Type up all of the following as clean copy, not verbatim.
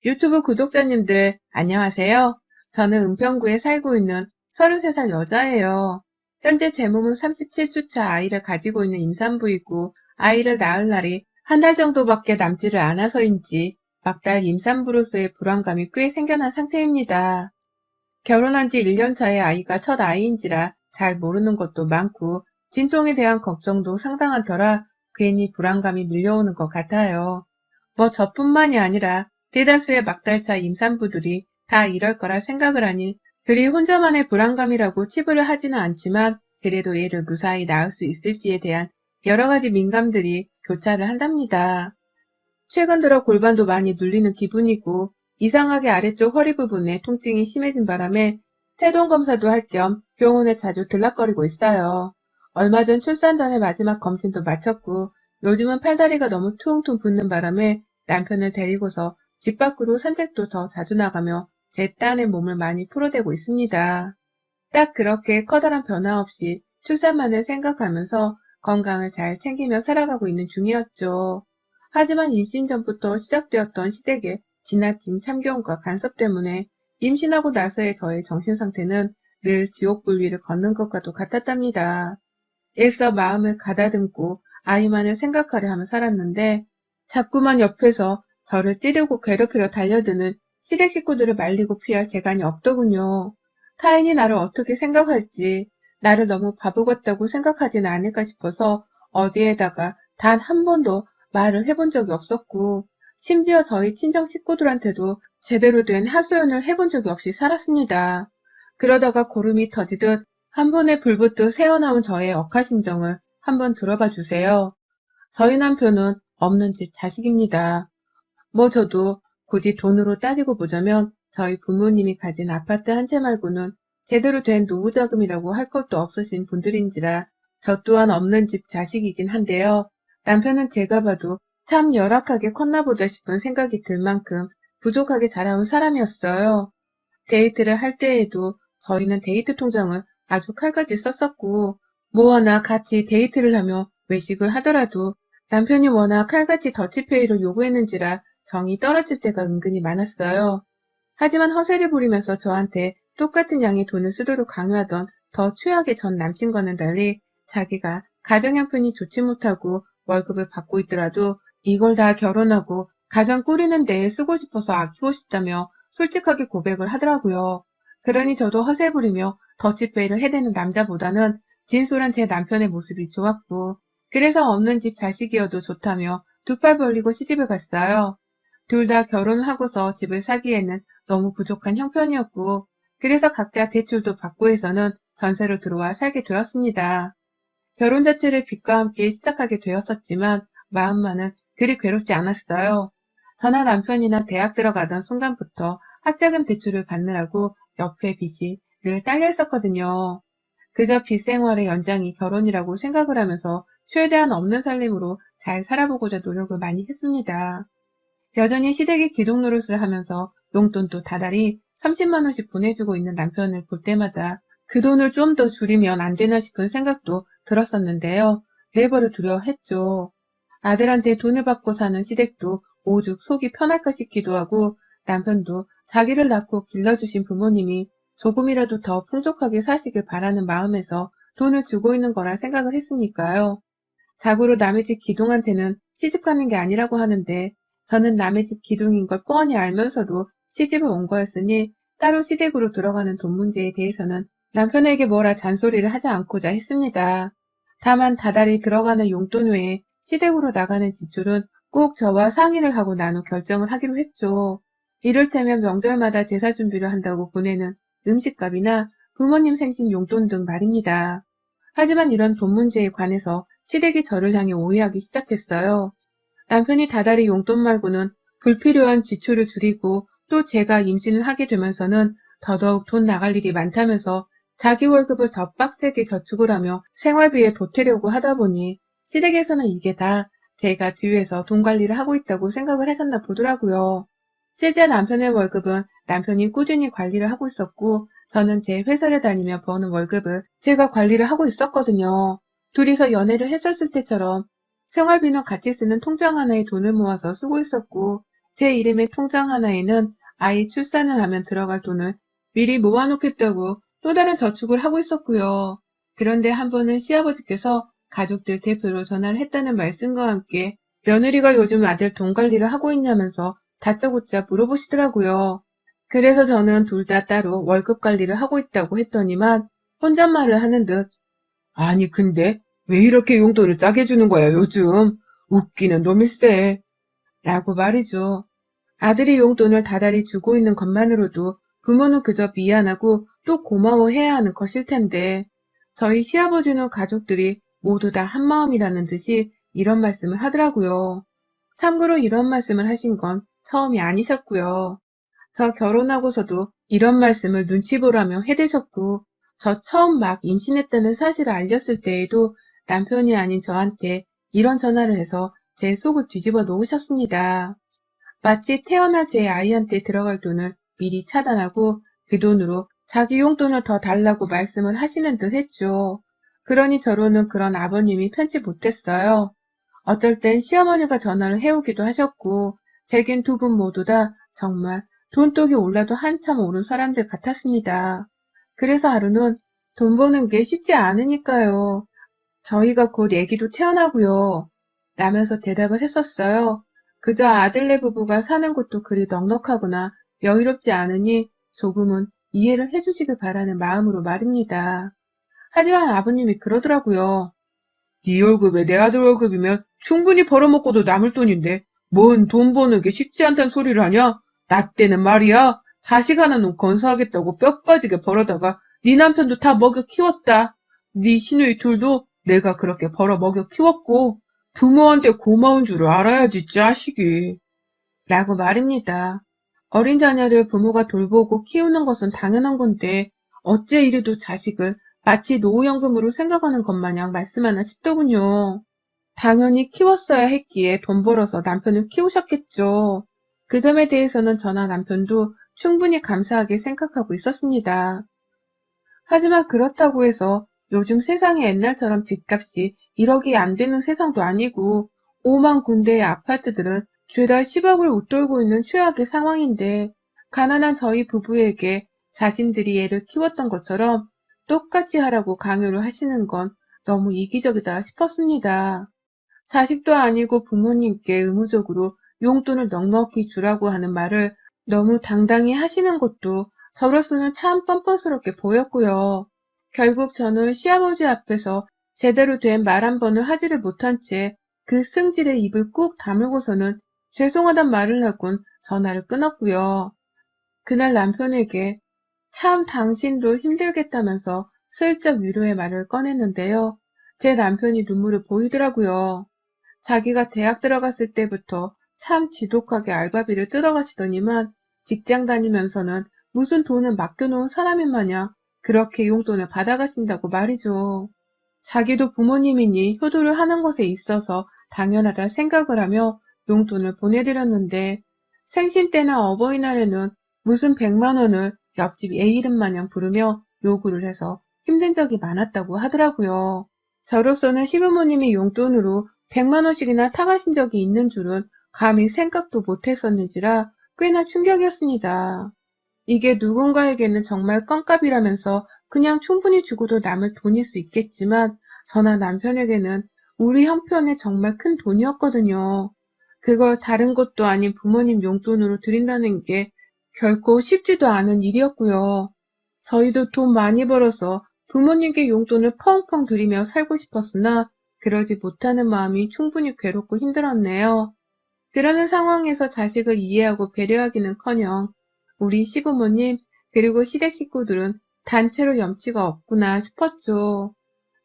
유튜브 구독자님들 안녕하세요. 저는 은평구에 살고 있는 33살 여자예요. 현재 제 몸은 37주차 아이를 가지고 있는 임산부이고 아이를 낳을 날이 한 달 정도밖에 남지를 않아서인지 막달 임산부로서의 불안감이 꽤 생겨난 상태입니다. 결혼한 지 1년 차의 아이가 첫 아이인지라 잘 모르는 것도 많고 진통에 대한 걱정도 상당한 터라 괜히 불안감이 밀려오는 것 같아요. 뭐 저뿐만이 아니라 대다수의 막달차 임산부들이 다 이럴 거라 생각을 하니 그리 혼자만의 불안감이라고 치부를 하지는 않지만 그래도 얘를 무사히 낳을 수 있을지에 대한 여러 가지 민감들이 교차를 한답니다. 최근 들어 골반도 많이 눌리는 기분이고 이상하게 아래쪽 허리 부분에 통증이 심해진 바람에 태동 검사도 할 겸 병원에 자주 들락거리고 있어요. 얼마 전 출산 전에 마지막 검진도 마쳤고 요즘은 팔다리가 너무 퉁퉁 붓는 바람에 남편을 데리고서 집 밖으로 산책도 더 자주 나가며 제 딴의 몸을 많이 풀어대고 있습니다. 딱 그렇게 커다란 변화 없이 출산만을 생각하면서 건강을 잘 챙기며 살아가고 있는 중이었죠. 하지만 임신 전부터 시작되었던 시댁의 지나친 참견과 간섭 때문에 임신하고 나서의 저의 정신 상태는 늘 지옥불 위를 걷는 것과도 같았답니다. 애써 마음을 가다듬고 아이만을 생각하려 하며 살았는데 자꾸만 옆에서 저를 찌르고 괴롭히려 달려드는 시댁 식구들을 말리고 피할 재간이 없더군요. 타인이 나를 어떻게 생각할지 나를 너무 바보 같다고 생각하지는 않을까 싶어서 어디에다가 단 한 번도 말을 해본 적이 없었고 심지어 저희 친정 식구들한테도 제대로 된 하소연을 해본 적이 없이 살았습니다. 그러다가 고름이 터지듯 한 번에 불붙듯 새어나온 저의 억하심정을 한번 들어봐 주세요. 저희 남편은 없는 집 자식입니다. 뭐 저도 굳이 돈으로 따지고 보자면 저희 부모님이 가진 아파트 한 채 말고는 제대로 된 노후자금이라고 할 것도 없으신 분들인지라 저 또한 없는 집 자식이긴 한데요. 남편은 제가 봐도 참 열악하게 컸나 보다 싶은 생각이 들 만큼 부족하게 자라온 사람이었어요. 데이트를 할 때에도 저희는 데이트 통장을 아주 칼같이 썼었고 뭐 하나 같이 데이트를 하며 외식을 하더라도 남편이 워낙 칼같이 더치페이를 요구했는지라 정이 떨어질 때가 은근히 많았어요. 하지만 허세를 부리면서 저한테 똑같은 양의 돈을 쓰도록 강요하던 더 최악의 전 남친과는 달리 자기가 가정 형편이 좋지 못하고 월급을 받고 있더라도 이걸 다 결혼하고 가정 꾸리는 데에 쓰고 싶어서 아끼고 싶다며 솔직하게 고백을 하더라고요. 그러니 저도 허세 부리며 더치페이를 해대는 남자보다는 진솔한 제 남편의 모습이 좋았고 그래서 없는 집 자식이어도 좋다며 두 팔 벌리고 시집을 갔어요. 둘 다 결혼하고서 집을 사기에는 너무 부족한 형편이었고 그래서 각자 대출도 받고 해서는 전세로 들어와 살게 되었습니다. 결혼 자체를 빚과 함께 시작하게 되었었지만 마음만은 그리 괴롭지 않았어요. 저나 남편이나 대학 들어가던 순간부터 학자금 대출을 받느라고 옆에 빚이 늘 딸려 있었거든요. 그저 빚 생활의 연장이 결혼이라고 생각을 하면서 최대한 없는 살림으로 잘 살아보고자 노력을 많이 했습니다. 여전히 시댁의 기둥 노릇을 하면서 용돈도 다달이 30만 원씩 보내주고 있는 남편을 볼 때마다 그 돈을 좀 더 줄이면 안 되나 싶은 생각도 들었었는데요. 내버려 두려 했죠. 아들한테 돈을 받고 사는 시댁도 오죽 속이 편할까 싶기도 하고 남편도 자기를 낳고 길러주신 부모님이 조금이라도 더 풍족하게 사시길 바라는 마음에서 돈을 주고 있는 거라 생각을 했으니까요. 자고로 남의 집 기둥한테는 시집가는 게 아니라고 하는데 저는 남의 집 기둥인 걸 뻔히 알면서도 시집을 온 거였으니 따로 시댁으로 들어가는 돈 문제에 대해서는 남편에게 뭐라 잔소리를 하지 않고자 했습니다. 다만 다달이 들어가는 용돈 외에 시댁으로 나가는 지출은 꼭 저와 상의를 하고 나눠 결정을 하기로 했죠. 이를테면 명절마다 제사 준비를 한다고 보내는 음식값이나 부모님 생신 용돈 등 말입니다. 하지만 이런 돈 문제에 관해서 시댁이 저를 향해 오해하기 시작했어요. 남편이 다달이 용돈 말고는 불필요한 지출을 줄이고 또 제가 임신을 하게 되면서는 더더욱 돈 나갈 일이 많다면서 자기 월급을 더 빡세게 저축을 하며 생활비에 보태려고 하다 보니 시댁에서는 이게 다 제가 뒤에서 돈 관리를 하고 있다고 생각을 하셨나 보더라고요. 실제 남편의 월급은 남편이 꾸준히 관리를 하고 있었고 저는 제 회사를 다니며 버는 월급을 제가 관리를 하고 있었거든요. 둘이서 연애를 했었을 때처럼 생활비는 같이 쓰는 통장 하나에 돈을 모아서 쓰고 있었고 제 이름의 통장 하나에는 아이 출산을 하면 들어갈 돈을 미리 모아놓겠다고 또 다른 저축을 하고 있었고요. 그런데 한 번은 시아버지께서 가족들 대표로 전화를 했다는 말씀과 함께 며느리가 요즘 아들 돈 관리를 하고 있냐면서 다짜고짜 물어보시더라고요. 그래서 저는 둘 다 따로 월급 관리를 하고 있다고 했더니만 혼잣말을 하는 듯 아니 근데 왜 이렇게 용돈을 짜게 주는 거야 요즘? 웃기는 놈일세. 라고 말이죠. 아들이 용돈을 다달이 주고 있는 것만으로도 부모는 그저 미안하고 또 고마워해야 하는 것일 텐데 저희 시아버지는 가족들이 모두 다 한마음이라는 듯이 이런 말씀을 하더라고요. 참고로 이런 말씀을 하신 건 처음이 아니셨고요. 저 결혼하고서도 이런 말씀을 눈치 보라며 해대셨고 저 처음 막 임신했다는 사실을 알렸을 때에도 남편이 아닌 저한테 이런 전화를 해서 제 속을 뒤집어 놓으셨습니다. 마치 태어날 제 아이한테 들어갈 돈을 미리 차단하고 그 돈으로 자기 용돈을 더 달라고 말씀을 하시는 듯 했죠. 그러니 저로는 그런 아버님이 편치 못했어요. 어쩔 땐 시어머니가 전화를 해오기도 하셨고 제겐 두 분 모두 다 정말 돈독이 올라도 한참 오른 사람들 같았습니다. 그래서 하루는 돈 버는 게 쉽지 않으니까요. 저희가 곧 애기도 태어나고요. 라면서 대답을 했었어요. 그저 아들네 부부가 사는 곳도 그리 넉넉하거나 여유롭지 않으니 조금은 이해를 해주시길 바라는 마음으로 말입니다. 하지만 아버님이 그러더라고요. 네 월급에 내 아들 월급이면 충분히 벌어먹고도 남을 돈인데 뭔 돈 버는 게 쉽지 않다는 소리를 하냐? 나 때는 말이야. 자식 하나는 건사하겠다고 뼈 빠지게 벌어다가 네 남편도 다 먹여 키웠다. 네 시누이 둘도 내가 그렇게 벌어 먹여 키웠고 부모한테 고마운 줄을 알아야지 자식이. 라고 말입니다. 어린 자녀를 부모가 돌보고 키우는 것은 당연한 건데 어째 이래도 자식을 마치 노후연금으로 생각하는 것 마냥 말씀하나 싶더군요. 당연히 키웠어야 했기에 돈 벌어서 남편을 키우셨겠죠. 그 점에 대해서는 저나 남편도 충분히 감사하게 생각하고 있었습니다. 하지만 그렇다고 해서 요즘 세상에 옛날처럼 집값이 1억이 안 되는 세상도 아니고 5만 군데의 아파트들은 죄다 10억을 웃돌고 있는 최악의 상황인데 가난한 저희 부부에게 자신들이 애를 키웠던 것처럼 똑같이 하라고 강요를 하시는 건 너무 이기적이다 싶었습니다. 자식도 아니고 부모님께 의무적으로 용돈을 넉넉히 주라고 하는 말을 너무 당당히 하시는 것도 저로서는 참 뻔뻔스럽게 보였고요. 결국 저는 시아버지 앞에서 제대로 된 말 한 번을 하지를 못한 채 그 승질의 입을 꾹 다물고서는 죄송하단 말을 하곤 전화를 끊었고요. 그날 남편에게 참 당신도 힘들겠다면서 슬쩍 위로의 말을 꺼냈는데요. 제 남편이 눈물을 보이더라고요. 자기가 대학 들어갔을 때부터 참 지독하게 알바비를 뜯어가시더니만 직장 다니면서는 무슨 돈을 맡겨놓은 사람인 마냥 그렇게 용돈을 받아가신다고 말이죠. 자기도 부모님이니 효도를 하는 것에 있어서 당연하다 생각을 하며 용돈을 보내드렸는데 생신 때나 어버이날에는 무슨 100만 원을 옆집 애 이름 마냥 부르며 요구를 해서 힘든 적이 많았다고 하더라고요. 저로서는 시부모님이 용돈으로 100만 원씩이나 타가신 적이 있는 줄은 감히 생각도 못했었는지라 꽤나 충격이었습니다. 이게 누군가에게는 정말 껌값이라면서 그냥 충분히 주고도 남을 돈일 수 있겠지만 저나 남편에게는 우리 형편에 정말 큰 돈이었거든요. 그걸 다른 것도 아닌 부모님 용돈으로 드린다는 게 결코 쉽지도 않은 일이었고요. 저희도 돈 많이 벌어서 부모님께 용돈을 펑펑 드리며 살고 싶었으나 그러지 못하는 마음이 충분히 괴롭고 힘들었네요. 그러는 상황에서 자식을 이해하고 배려하기는커녕 우리 시부모님 그리고 시댁 식구들은 단체로 염치가 없구나 싶었죠.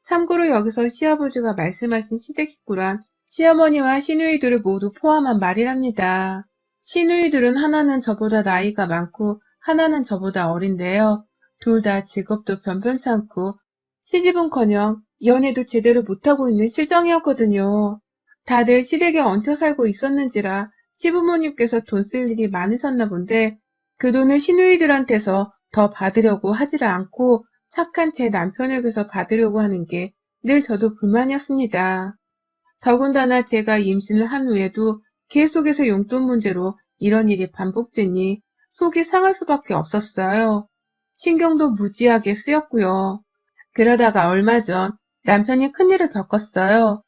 참고로 여기서 시아버지가 말씀하신 시댁 식구란 시어머니와 시누이들을 모두 포함한 말이랍니다. 시누이들은 하나는 저보다 나이가 많고 하나는 저보다 어린데요. 둘 다 직업도 변변찮고 시집은커녕 연애도 제대로 못하고 있는 실정이었거든요. 다들 시댁에 얹혀 살고 있었는지라 시부모님께서 돈 쓸 일이 많으셨나 본데 그 돈을 시누이들한테서 더 받으려고 하지를 않고 착한 제 남편에게서 받으려고 하는 게 늘 저도 불만이었습니다. 더군다나 제가 임신을 한 후에도 계속해서 용돈 문제로 이런 일이 반복되니 속이 상할 수밖에 없었어요. 신경도 무지하게 쓰였고요. 그러다가 얼마 전 남편이 큰일을 겪었어요.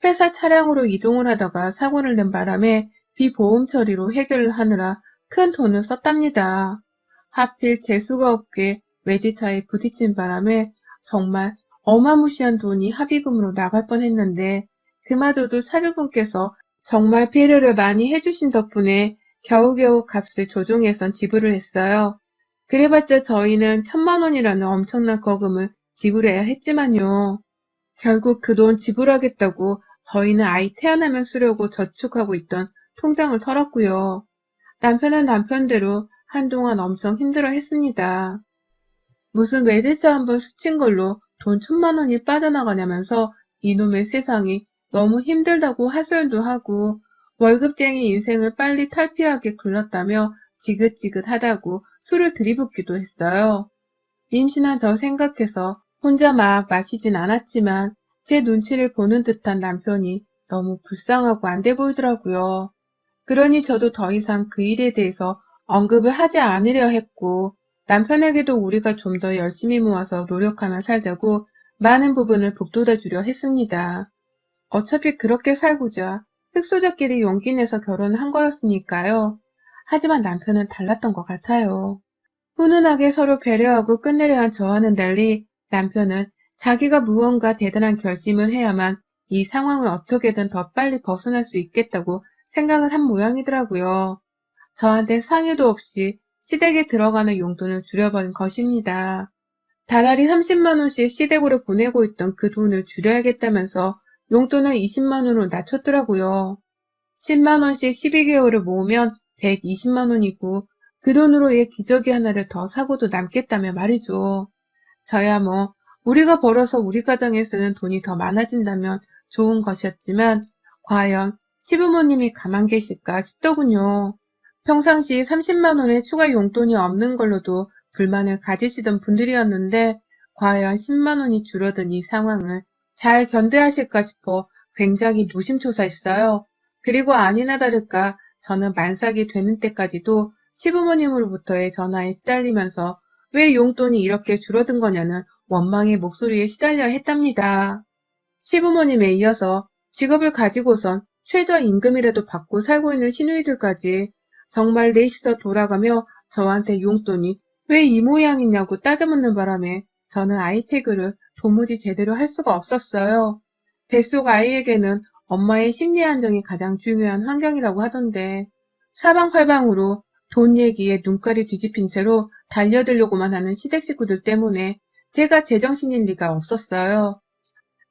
회사 차량으로 이동을 하다가 사고를 낸 바람에 비보험 처리로 해결을 하느라 큰 돈을 썼답니다. 하필 재수가 없게 외제차에 부딪힌 바람에 정말 어마무시한 돈이 합의금으로 나갈 뻔했는데 그마저도 차주분께서 정말 배려를 많이 해주신 덕분에 겨우겨우 값을 조정해선 지불을 했어요. 그래봤자 저희는 1,000만 원이라는 엄청난 거금을 지불해야 했지만요. 결국 그 돈 지불하겠다고 저희는 아이 태어나면 쓰려고 저축하고 있던 통장을 털었고요. 남편은 남편대로 한동안 엄청 힘들어 했습니다. 무슨 외제차 한번 스친 걸로 돈 1,000만 원이 빠져나가냐면서 이놈의 세상이 너무 힘들다고 하소연도 하고 월급쟁이 인생을 빨리 탈피하게 굴렀다며 지긋지긋하다고 술을 들이붓기도 했어요. 임신한 저 생각해서 혼자 막 마시진 않았지만 제 눈치를 보는 듯한 남편이 너무 불쌍하고 안 돼 보이더라고요. 그러니 저도 더 이상 그 일에 대해서 언급을 하지 않으려 했고 남편에게도 우리가 좀 더 열심히 모아서 노력하며 살자고 많은 부분을 북돋아 주려 했습니다. 어차피 그렇게 살고자 흑수저끼리 용기 내서 결혼을 한 거였으니까요. 하지만 남편은 달랐던 것 같아요. 훈훈하게 서로 배려하고 끝내려 한 저와는 달리 남편은 자기가 무언가 대단한 결심을 해야만 이 상황을 어떻게든 더 빨리 벗어날 수 있겠다고 생각을 한 모양이더라고요. 저한테 상의도 없이 시댁에 들어가는 용돈을 줄여버린 것입니다. 다달이 30만 원씩 시댁으로 보내고 있던 그 돈을 줄여야겠다면서 용돈을 20만 원으로 낮췄더라고요. 10만 원씩 12개월을 모으면 120만 원이고 그 돈으로 얘 기저귀 하나를 더 사고도 남겠다며 말이죠. 저야 뭐 우리가 벌어서 우리 가정에 쓰는 돈이 더 많아진다면 좋은 것이었지만 과연 시부모님이 가만 계실까 싶더군요. 평상시 30만 원의 추가 용돈이 없는 걸로도 불만을 가지시던 분들이었는데 과연 10만 원이 줄어든 이 상황을 잘 견뎌하실까 싶어 굉장히 노심초사했어요. 그리고 아니나 다를까 저는 만삭이 되는 때까지도 시부모님으로부터의 전화에 시달리면서 왜 용돈이 이렇게 줄어든 거냐는 원망의 목소리에 시달려야 했답니다. 시부모님에 이어서 직업을 가지고선 최저임금이라도 받고 살고 있는 시누이들까지 정말 넷이서 돌아가며 저한테 용돈이 왜 이 모양이냐고 따져묻는 바람에 저는 아이태교를 도무지 제대로 할 수가 없었어요. 뱃속 아이에게는 엄마의 심리 안정이 가장 중요한 환경이라고 하던데 사방팔방으로 돈 얘기에 눈깔이 뒤집힌 채로 달려들려고만 하는 시댁 식구들 때문에 제가 제정신일 리가 없었어요.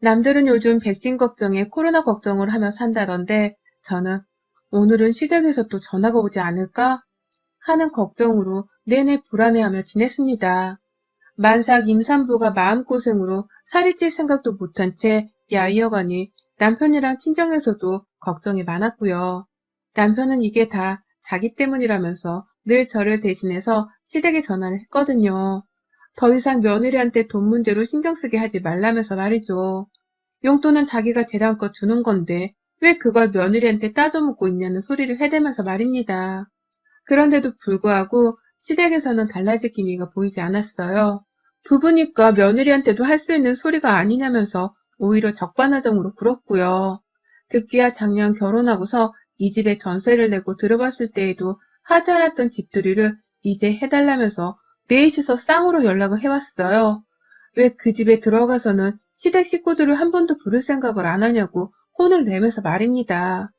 남들은 요즘 백신 걱정에 코로나 걱정을 하며 산다던데 저는 오늘은 시댁에서 또 전화가 오지 않을까 하는 걱정으로 내내 불안해하며 지냈습니다. 만삭 임산부가 마음고생으로 살이 찔 생각도 못한 채 야이어가니 남편이랑 친정에서도 걱정이 많았고요. 남편은 이게 다 자기 때문이라면서 늘 저를 대신해서 시댁에 전화를 했거든요. 더 이상 며느리한테 돈 문제로 신경 쓰게 하지 말라면서 말이죠. 용돈은 자기가 재량껏 주는 건데 왜 그걸 며느리한테 따져묻고 있냐는 소리를 해대면서 말입니다. 그런데도 불구하고 시댁에서는 달라질 기미가 보이지 않았어요. 부부니까 며느리한테도 할 수 있는 소리가 아니냐면서 오히려 적반하장으로 굴었고요. 급기야 작년 결혼하고서 이 집에 전세를 내고 들어갔을 때에도 하지 않았던 집들이를 이제 해달라면서 넷이서 쌍으로 연락을 해왔어요. 왜 그 집에 들어가서는 시댁 식구들을 한 번도 부를 생각을 안 하냐고 혼을 내면서 말입니다.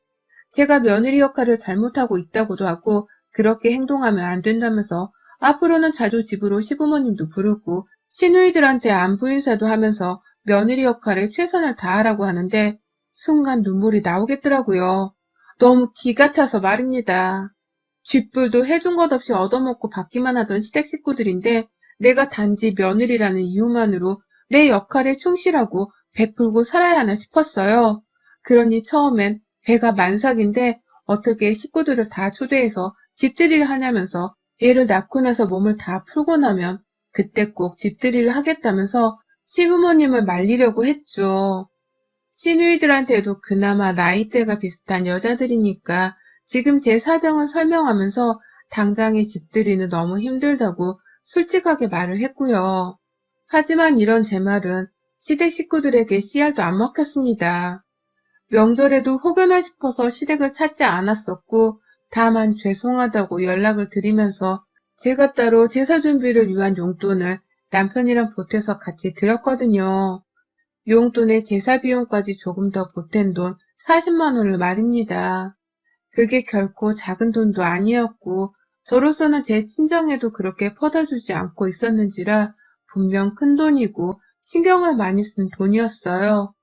제가 며느리 역할을 잘못하고 있다고도 하고 그렇게 행동하면 안 된다면서 앞으로는 자주 집으로 시부모님도 부르고 시누이들한테 안부 인사도 하면서 며느리 역할에 최선을 다하라고 하는데 순간 눈물이 나오겠더라고요. 너무 기가 차서 말입니다. 쥐뿔도 해준 것 없이 얻어먹고 받기만 하던 시댁 식구들인데 내가 단지 며느리라는 이유만으로 내 역할에 충실하고 베풀고 살아야 하나 싶었어요. 그러니 처음엔 배가 만삭인데 어떻게 식구들을 다 초대해서 집들이를 하냐면서 애를 낳고 나서 몸을 다 풀고 나면 그때 꼭 집들이를 하겠다면서 시부모님을 말리려고 했죠. 시누이들한테도 그나마 나이대가 비슷한 여자들이니까 지금 제 사정을 설명하면서 당장의 집들이는 너무 힘들다고 솔직하게 말을 했고요. 하지만 이런 제 말은 시댁 식구들에게 씨알도 안 먹혔습니다. 명절에도 혹여나 싶어서 시댁을 찾지 않았었고, 다만 죄송하다고 연락을 드리면서 제가 따로 제사 준비를 위한 용돈을 남편이랑 보태서 같이 드렸거든요. 용돈에 제사 비용까지 조금 더 보탠 돈 40만 원을 말입니다. 그게 결코 작은 돈도 아니었고, 저로서는 제 친정에도 그렇게 퍼다주지 않고 있었는지라 분명 큰 돈이고 신경을 많이 쓴 돈이었어요.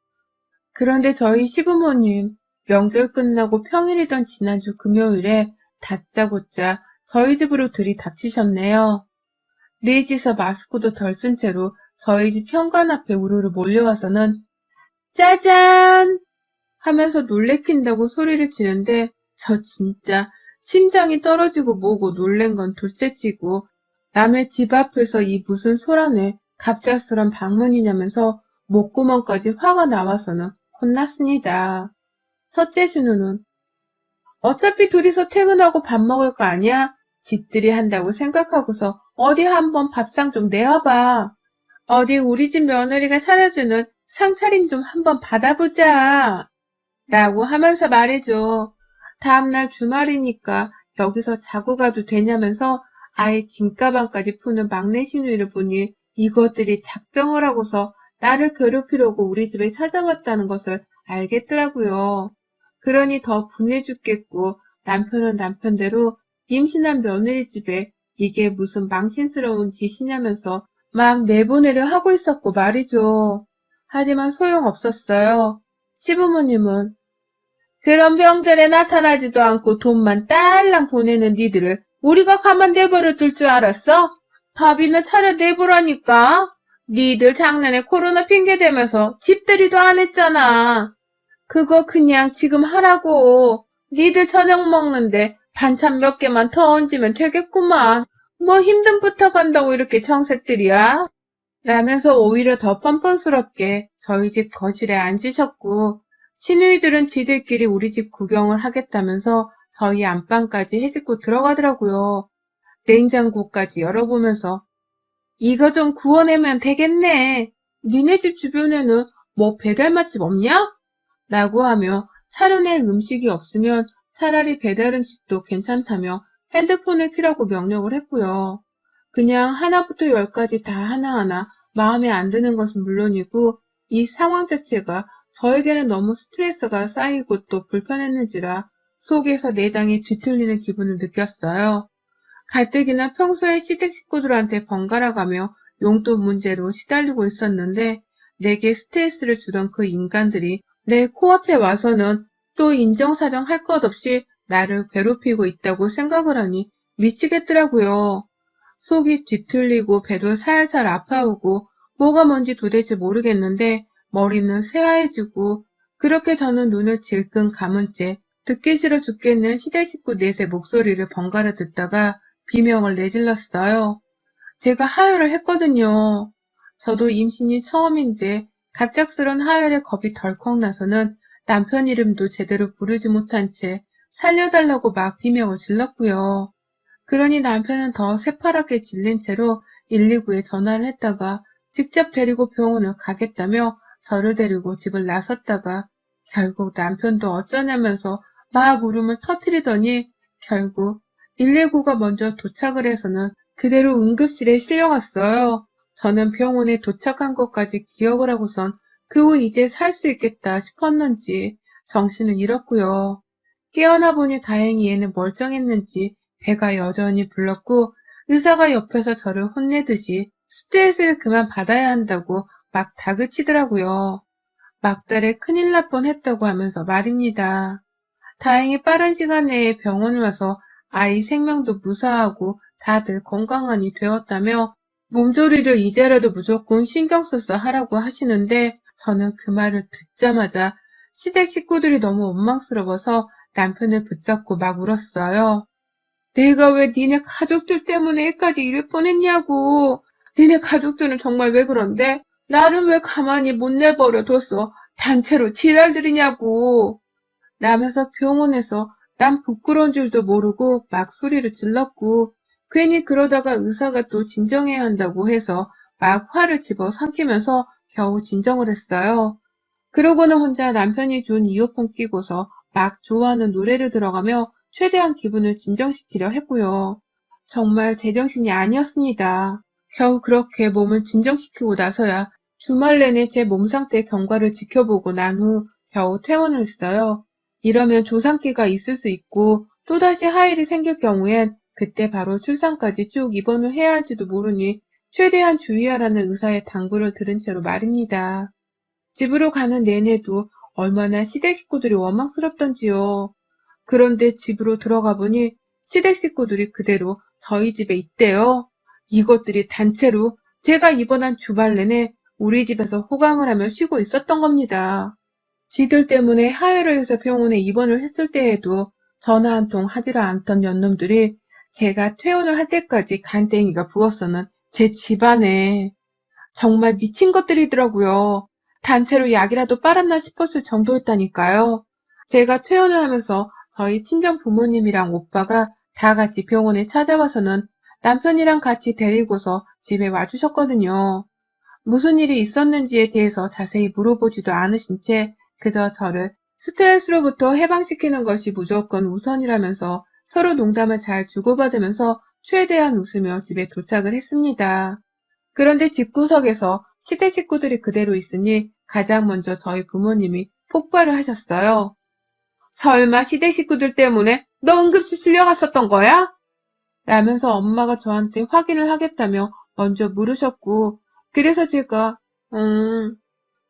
그런데 저희 시부모님, 명절 끝나고 평일이던 지난주 금요일에 다짜고짜 저희 집으로 들이닥치셨네요. 넷이서 마스크도 덜 쓴 채로 저희 집 현관 앞에 우르르 몰려와서는 짜잔! 하면서 놀래킨다고 소리를 지는데 저 진짜 심장이 떨어지고 뭐고 놀란 건 둘째치고 남의 집 앞에서 이 무슨 소란에 갑작스런 방문이냐면서 목구멍까지 화가 나와서는 혼났습니다. 첫째 신우는 어차피 둘이서 퇴근하고 밥 먹을 거 아니야? 집들이 한다고 생각하고서 어디 한번 밥상 좀 내와봐. 어디 우리 집 며느리가 차려주는 상차림 좀 한번 받아보자. 라고 하면서 말해줘. 다음날 주말이니까 여기서 자고 가도 되냐면서 아예 짐가방까지 푸는 막내 시누이를 보니 이것들이 작정을 하고서 나를 괴롭히려고 우리 집에 찾아왔다는 것을 알겠더라고요. 그러니 더 분해 죽겠고 남편은 남편대로 임신한 며느리 집에 이게 무슨 망신스러운 짓이냐면서 막 내보내려 하고 있었고 말이죠. 하지만 소용없었어요. 시부모님은 그런 명절에 나타나지도 않고 돈만 딸랑 보내는 니들을 우리가 가만 내버려 둘 줄 알았어? 밥이나 차려 내보라니까. 니들 작년에 코로나 핑계 대면서 집들이도 안 했잖아. 그거 그냥 지금 하라고. 니들 저녁 먹는데 반찬 몇 개만 더 얹으면 되겠구만. 뭐 힘든 부탁한다고 이렇게 정색들이야? 라면서 오히려 더 뻔뻔스럽게 저희 집 거실에 앉으셨고 시누이들은 지들끼리 우리 집 구경을 하겠다면서 저희 안방까지 헤집고 들어가더라고요. 냉장고까지 열어보면서 이거 좀 구워내면 되겠네. 니네 집 주변에는 뭐 배달 맛집 없냐? 라고 하며 차려낼 음식이 없으면 차라리 배달 음식도 괜찮다며 핸드폰을 켜라고 명령을 했고요. 그냥 하나부터 열까지 다 하나하나 마음에 안 드는 것은 물론이고 이 상황 자체가 저에게는 너무 스트레스가 쌓이고 또 불편했는지라 속에서 내장이 뒤틀리는 기분을 느꼈어요. 가뜩이나 평소에 시댁 식구들한테 번갈아가며 용돈 문제로 시달리고 있었는데 내게 스트레스를 주던 그 인간들이 내 코앞에 와서는 또 인정사정 할 것 없이 나를 괴롭히고 있다고 생각을 하니 미치겠더라고요. 속이 뒤틀리고 배도 살살 아파오고 뭐가 뭔지 도대체 모르겠는데 머리는 새하얘지고 그렇게 저는 눈을 질끈 감은 채 듣기 싫어 죽겠는 시댁 식구 넷의 목소리를 번갈아 듣다가 비명을 내질렀어요. 제가 하혈을 했거든요. 저도 임신이 처음인데 갑작스런 하혈에 겁이 덜컥 나서는 남편 이름도 제대로 부르지 못한 채 살려달라고 막 비명을 질렀고요. 그러니 남편은 더 새파랗게 질린 채로 119에 전화를 했다가 직접 데리고 병원을 가겠다며 저를 데리고 집을 나섰다가 결국 남편도 어쩌냐면서 막 울음을 터뜨리더니 결국 119가 먼저 도착을 해서는 그대로 응급실에 실려갔어요. 저는 병원에 도착한 것까지 기억을 하고선 그 후 이제 살 수 있겠다 싶었는지 정신을 잃었고요. 깨어나 보니 다행히 얘는 멀쩡했는지 배가 여전히 불렀고 의사가 옆에서 저를 혼내듯이 스트레스를 그만 받아야 한다고 막 다그치더라고요. 막달에 큰일 날 뻔했다고 하면서 말입니다. 다행히 빠른 시간 내에 병원을 와서 아이 생명도 무사하고 다들 건강하니 되었다며 몸조리를 이제라도 무조건 신경 써서 하라고 하시는데 저는 그 말을 듣자마자 시댁 식구들이 너무 원망스러워서 남편을 붙잡고 막 울었어요. 내가 왜 니네 가족들 때문에까지 이럴 뻔했냐고. 니네 가족들은 정말 왜 그런데? 나를 왜 가만히 못 내버려 뒀어? 단체로 지랄들이냐고. 라면서 병원에서 난 부끄러운 줄도 모르고 막 소리를 질렀고 괜히 그러다가 의사가 또 진정해야 한다고 해서 막 화를 집어삼키면서 겨우 진정을 했어요. 그러고는 혼자 남편이 준 이어폰 끼고서 막 좋아하는 노래를 들어가며 최대한 기분을 진정시키려 했고요. 정말 제정신이 아니었습니다. 겨우 그렇게 몸을 진정시키고 나서야 주말 내내 제 몸 상태 경과를 지켜보고 난 후 겨우 퇴원을 했어요. 이러면 조상기가 있을 수 있고 또다시 하일이 생길 경우엔 그때 바로 출산까지 쭉 입원을 해야 할지도 모르니 최대한 주의하라는 의사의 당부를 들은 채로 말입니다. 집으로 가는 내내도 얼마나 시댁 식구들이 원망스럽던지요. 그런데 집으로 들어가 보니 시댁 식구들이 그대로 저희 집에 있대요. 이것들이 단체로 제가 입원한 주말 내내 우리 집에서 호강을 하며 쉬고 있었던 겁니다. 지들 때문에 하혈을 해서 병원에 입원을 했을 때에도 전화 한 통 하지를 않던 년놈들이 제가 퇴원을 할 때까지 간땡이가 부었어는 제 집안에 정말 미친 것들이더라고요. 단체로 약이라도 빨았나 싶었을 정도였다니까요. 제가 퇴원을 하면서 저희 친정 부모님이랑 오빠가 다 같이 병원에 찾아와서는 남편이랑 같이 데리고서 집에 와주셨거든요. 무슨 일이 있었는지에 대해서 자세히 물어보지도 않으신 채 그저 저를 스트레스로부터 해방시키는 것이 무조건 우선이라면서 서로 농담을 잘 주고받으면서 최대한 웃으며 집에 도착을 했습니다. 그런데 집구석에서 시대 식구들이 그대로 있으니 가장 먼저 저희 부모님이 폭발을 하셨어요. 설마 시대 식구들 때문에 너 응급실 실려갔었던 거야? 라면서 엄마가 저한테 확인을 하겠다며 먼저 물으셨고, 그래서 제가,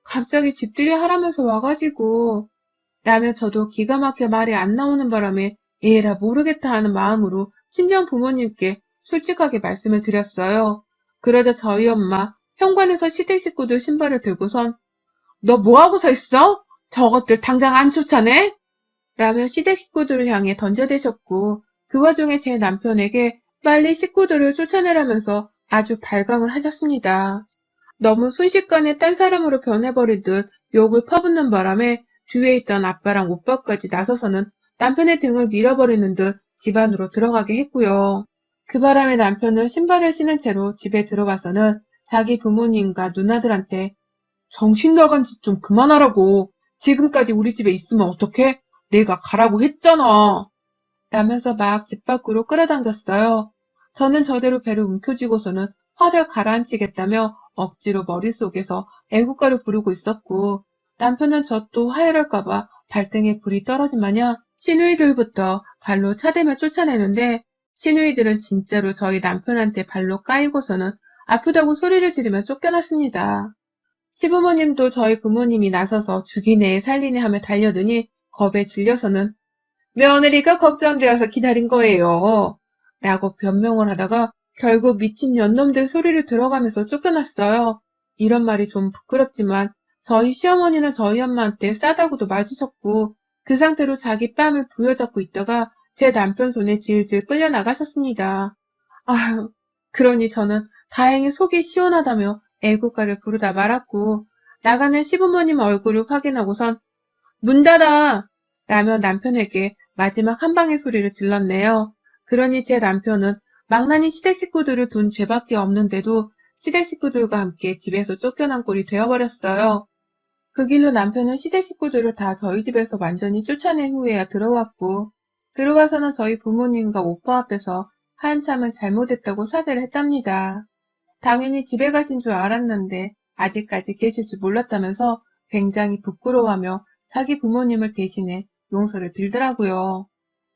갑자기 집들이 하라면서 와가지고, 라며 저도 기가 막혀 말이 안 나오는 바람에 에라 모르겠다 하는 마음으로 친정 부모님께 솔직하게 말씀을 드렸어요. 그러자 저희 엄마 현관에서 시댁 식구들 신발을 들고선 너 뭐하고 서 있어? 저것들 당장 안 쫓아내? 라며 시댁 식구들을 향해 던져대셨고 그 와중에 제 남편에게 빨리 식구들을 쫓아내라면서 아주 발광을 하셨습니다. 너무 순식간에 딴 사람으로 변해버린 듯 욕을 퍼붓는 바람에 뒤에 있던 아빠랑 오빠까지 나서서는 남편의 등을 밀어버리는 듯 집 안으로 들어가게 했고요. 그 바람에 남편은 신발을 신은 채로 집에 들어가서는 자기 부모님과 누나들한테 정신 나간 짓 좀 그만하라고. 지금까지 우리 집에 있으면 어떡해? 내가 가라고 했잖아. 라면서 막 집 밖으로 끌어당겼어요. 저는 저대로 배를 움켜쥐고서는 화를 가라앉히겠다며 억지로 머릿속에서 애국가를 부르고 있었고 남편은 저 또 화해할까봐 발등에 불이 떨어진 마냥 시누이들부터 발로 차대며 쫓아내는데 시누이들은 진짜로 저희 남편한테 발로 까이고서는 아프다고 소리를 지르며 쫓겨났습니다. 시부모님도 저희 부모님이 나서서 죽이네 살리네 하며 달려드니 겁에 질려서는 며느리가 걱정되어서 기다린 거예요. 라고 변명을 하다가 결국 미친 년놈들 소리를 들어가면서 쫓겨났어요. 이런 말이 좀 부끄럽지만 저희 시어머니는 저희 엄마한테 싸다고도 맞으셨고 그 상태로 자기 뺨을 부여잡고 있다가 제 남편 손에 질질 끌려 나가셨습니다. 아휴, 그러니 저는 다행히 속이 시원하다며 애국가를 부르다 말았고 나가는 시부모님 얼굴을 확인하고선 문 닫아! 라며 남편에게 마지막 한 방의 소리를 질렀네요. 그러니 제 남편은 망나니 시댁 식구들을 둔 죄밖에 없는데도 시댁 식구들과 함께 집에서 쫓겨난 꼴이 되어버렸어요. 그 길로 남편은 시댁 식구들을 다 저희 집에서 완전히 쫓아낸 후에야 들어왔고 들어와서는 저희 부모님과 오빠 앞에서 한참을 잘못했다고 사죄를 했답니다. 당연히 집에 가신 줄 알았는데 아직까지 계실 줄 몰랐다면서 굉장히 부끄러워하며 자기 부모님을 대신해 용서를 빌더라고요.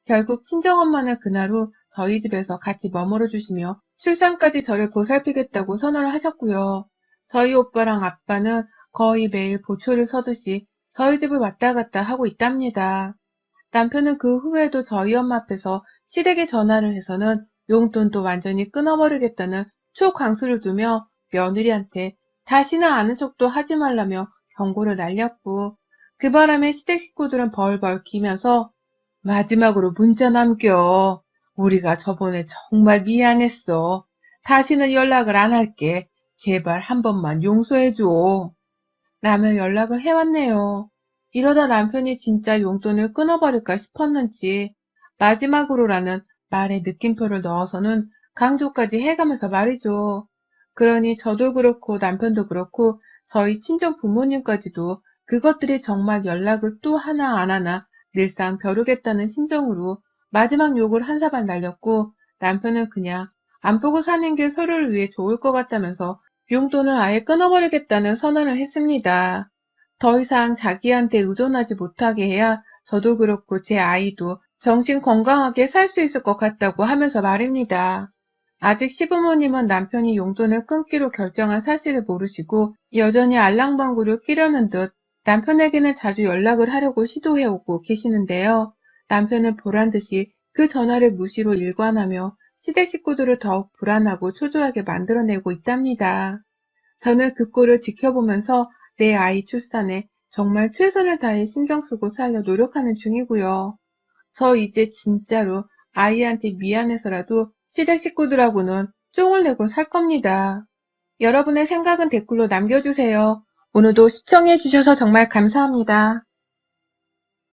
결국 친정엄마는 그날 후 저희 집에서 같이 머물러 주시며 출산까지 저를 보살피겠다고 선언을 하셨고요. 저희 오빠랑 아빠는 거의 매일 보초를 서듯이 저희 집을 왔다 갔다 하고 있답니다. 남편은 그 후에도 저희 엄마 앞에서 시댁에 전화를 해서는 용돈도 완전히 끊어버리겠다는 초강수를 두며 며느리한테 다시는 아는 척도 하지 말라며 경고를 날렸고 그 바람에 시댁 식구들은 벌벌 기면서 마지막으로 문자 남겨. 우리가 저번에 정말 미안했어. 다시는 연락을 안 할게. 제발 한 번만 용서해줘. 라며 연락을 해왔네요. 이러다 남편이 진짜 용돈을 끊어버릴까 싶었는지 마지막으로라는 말에 느낌표를 넣어서는 강조까지 해가면서 말이죠. 그러니 저도 그렇고 남편도 그렇고 저희 친정 부모님까지도 그것들이 정말 연락을 또 하나 안 하나 늘상 벼르겠다는 심정으로 마지막 욕을 한 사발 날렸고, 남편은 그냥 안 보고 사는 게 서로를 위해 좋을 것 같다면서 용돈을 아예 끊어버리겠다는 선언을 했습니다. 더 이상 자기한테 의존하지 못하게 해야 저도 그렇고 제 아이도 정신 건강하게 살 수 있을 것 같다고 하면서 말입니다. 아직 시부모님은 남편이 용돈을 끊기로 결정한 사실을 모르시고 여전히 알랑방구를 끼려는 듯 남편에게는 자주 연락을 하려고 시도해오고 계시는데요. 남편은 보란듯이 그 전화를 무시로 일관하며 시댁 식구들을 더욱 불안하고 초조하게 만들어내고 있답니다. 저는 그 꼴을 지켜보면서 내 아이 출산에 정말 최선을 다해 신경 쓰고 살려 노력하는 중이고요. 저 이제 진짜로 아이한테 미안해서라도 시댁 식구들하고는 쫑을 내고 살 겁니다. 여러분의 생각은 댓글로 남겨주세요. 오늘도 시청해주셔서 정말 감사합니다.